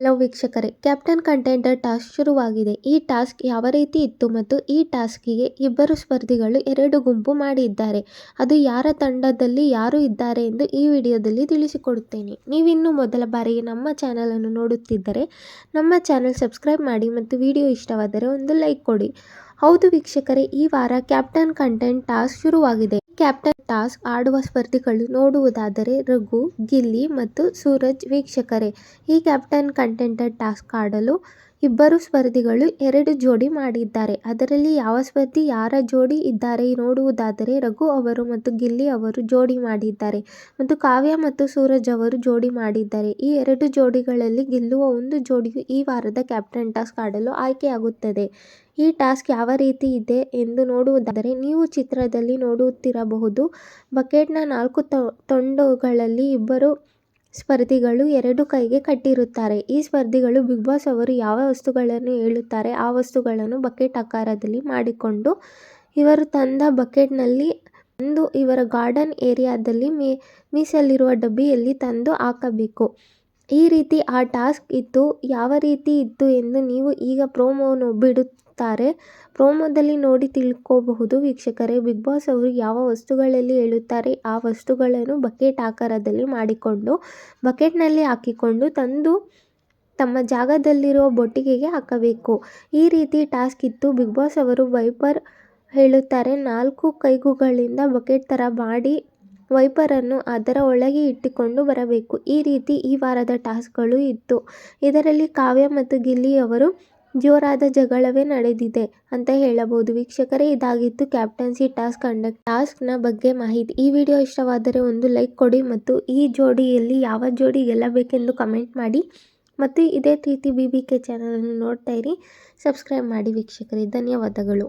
Hello ವೀಕ್ಷಕರೇ, captain contender task ಶುರುವಾಗಿದೆ. ಈ ಟಾಸ್ಕ್ ಯಾವ ರೀತಿ ಇತ್ತು ಮತ್ತು ಈ ಟಾಸ್ಕಿಗೆ ಇಬ್ಬರು ಸ್ಪರ್ಧಿಗಳು 2 ಗುಂಪು ಮಾಡಿದ್ದಾರೆ. ಅದು ಯಾರ ತಂಡದಲ್ಲಿ ಯಾರು ಇದ್ದಾರೆ ಎಂದು ಈ ವಿಡಿಯೋದಲ್ಲಿ ತಿಳಿಸಿಕೊಡುತ್ತೇನೆ. ನೀವಿನ್ನೂ ಮೊದಲ ಬಾರಿಗೆ ನಮ್ಮ ಚಾನಲ್ ಅನ್ನು ನೋಡುತ್ತಿದ್ದರೆ ನಮ್ಮ ಚಾನಲ್ ಸಬ್ಸ್ಕ್ರೈಬ್ ಮಾಡಿ ಮತ್ತು ವಿಡಿಯೋ ಇಷ್ಟವಾದರೆ ಒಂದು ಲೈಕ್ ಕೊಡಿ. ಹೌದು ವೀಕ್ಷಕರೇ, ಈ ವಾರ ಕ್ಯಾಪ್ಟನ್ ಕಂಟೆಂಟ್ ಟಾಸ್ಕ್ ಶುರುವಾಗಿದೆ. ಕ್ಯಾಪ್ಟನ್ ಟಾಸ್ಕ್ ಆಡುವ ಸ್ಪರ್ಧಿಗಳು ನೋಡುವುದಾದರೆ ರಘು, ಗಿಲ್ಲಿ ಮತ್ತು ಸೂರಜ್. ವೀಕ್ಷಕರೇ, ಈ ಕ್ಯಾಪ್ಟನ್ ಕಂಟೆಂಟರ್ ಟಾಸ್ಕ್ ಆಡಲು ಇಬ್ಬರು ಸ್ಪರ್ಧಿಗಳು 2 ಜೋಡಿ ಮಾಡಿದ್ದಾರೆ. ಅದರಲ್ಲಿ ಯಾವ ಸ್ಪರ್ಧಿ ಯಾರ ಜೋಡಿ ಇದ್ದಾರೆ ನೋಡುವುದಾದರೆ ರಘು ಅವರು ಮತ್ತು ಗಿಲ್ಲಿ ಅವರು ಜೋಡಿ ಮಾಡಿದ್ದಾರೆ ಮತ್ತು ಕಾವ್ಯ ಮತ್ತು ಸೂರಜ್ ಅವರು ಜೋಡಿ ಮಾಡಿದ್ದಾರೆ. ಈ 2 ಜೋಡಿಗಳಲ್ಲಿ ಗೆಲ್ಲುವ ಒಂದು ಜೋಡಿಯು ಈ ವಾರದ ಕ್ಯಾಪ್ಟನ್ ಟಾಸ್ಕ್ ಆಡಲು ಆಯ್ಕೆಯಾಗುತ್ತದೆ. ಈ ಟಾಸ್ಕ್ ಯಾವ ರೀತಿ ಇದೆ ಎಂದು ನೋಡುವುದಾದರೆ ನೀವು ಚಿತ್ರದಲ್ಲಿ ನೋಡುತ್ತಿರಬಹುದು. ಬಕೆಟ್ನ 4 ತುಂಡುಗಳಲ್ಲಿ ಇಬ್ಬರು ಸ್ಪರ್ಧಿಗಳು 2 ಕೈಗೆ ಕಟ್ಟಿರುತ್ತಾರೆ. ಈ ಸ್ಪರ್ಧಿಗಳು ಬಿಗ್ ಬಾಸ್ ಅವರು ಯಾವ ವಸ್ತುಗಳನ್ನು ಹೇಳುತ್ತಾರೆ ಆ ವಸ್ತುಗಳನ್ನು ಬಕೆಟ್ ಆಕಾರದಲ್ಲಿ ಮಾಡಿಕೊಂಡು ಇವರು ತಂದ ಬಕೆಟ್ನಲ್ಲಿ ತಂದು ಇವರ ಗಾರ್ಡನ್ ಏರಿಯಾದಲ್ಲಿ ಮೀಸಲಿರುವ ಡಬ್ಬಿಯಲ್ಲಿ ತಂದು ಹಾಕಬೇಕು. ಈ ರೀತಿ ಆ ಟಾಸ್ಕ್ ಇತ್ತು. ಯಾವ ರೀತಿ ಇತ್ತು ಎಂದು ನೀವು ಈಗ ಪ್ರೋಮೋ ಬಿಡುತ್ತಾರೆ. ಪ್ರೋಮೋದಲ್ಲಿ ನೋಡಿ ತಿಳ್ಕೋಬಹುದು ವೀಕ್ಷಕರೇ. ಬಿಗ್ ಬಾಸ್ ಅವರು ಯಾವ ವಸ್ತುಗಳಲ್ಲಿ ಹೇಳುತ್ತಾರೆ ಆ ವಸ್ತುಗಳನ್ನು ಬಕೆಟ್ ಆಕಾರದಲ್ಲಿ ಮಾಡಿಕೊಂಡು ಬಕೆಟ್ನಲ್ಲಿ ಹಾಕಿಕೊಂಡು ತಂದು ತಮ್ಮ ಜಾಗದಲ್ಲಿರುವ ಬೊಟ್ಟಿಗೆಗೆ ಹಾಕಬೇಕು. ಈ ರೀತಿ ಟಾಸ್ಕ್ ಇತ್ತು. ಬಿಗ್ ಬಾಸ್ ಅವರು ವೈಪರ್ ಹೇಳುತ್ತಾರೆ 4 ಕೈಗಳಿಂದ ಬಕೆಟ್ ಥರ ಮಾಡಿ ವೈಪರನ್ನು ಅದರ ಒಳಗೆ ಇಟ್ಟುಕೊಂಡು ಬರಬೇಕು. ಈ ರೀತಿ ಈ ವಾರದ ಟಾಸ್ಕ್ಗಳು ಇತ್ತು. ಇದರಲ್ಲಿ ಕಾವ್ಯ ಮತ್ತು ಗಿಲ್ಲಿ ಅವರು ಜೋರಾದ ಜಗಳವೇ ನಡೆದಿದೆ ಅಂತ ಹೇಳಬಹುದು. ವೀಕ್ಷಕರೇ, ಇದಾಗಿತ್ತು ಕ್ಯಾಪ್ಟನ್ಸಿ ಟಾಸ್ಕ್ನ ಬಗ್ಗೆ ಮಾಹಿತಿ. ಈ ವಿಡಿಯೋ ಇಷ್ಟವಾದರೆ ಒಂದು ಲೈಕ್ ಕೊಡಿ ಮತ್ತು ಈ ಜೋಡಿಯಲ್ಲಿ ಯಾವ ಜೋಡಿ ಗೆಲ್ಲಬೇಕೆಂದು ಕಮೆಂಟ್ ಮಾಡಿ ಮತ್ತು ಇದೇ ರೀತಿ BBK ಚಾನಲನ್ನು ನೋಡ್ತಾ ಇರಿ. ಸಬ್ಸ್ಕ್ರೈಬ್ ಮಾಡಿ ವೀಕ್ಷಕರೇ. ಧನ್ಯವಾದಗಳು.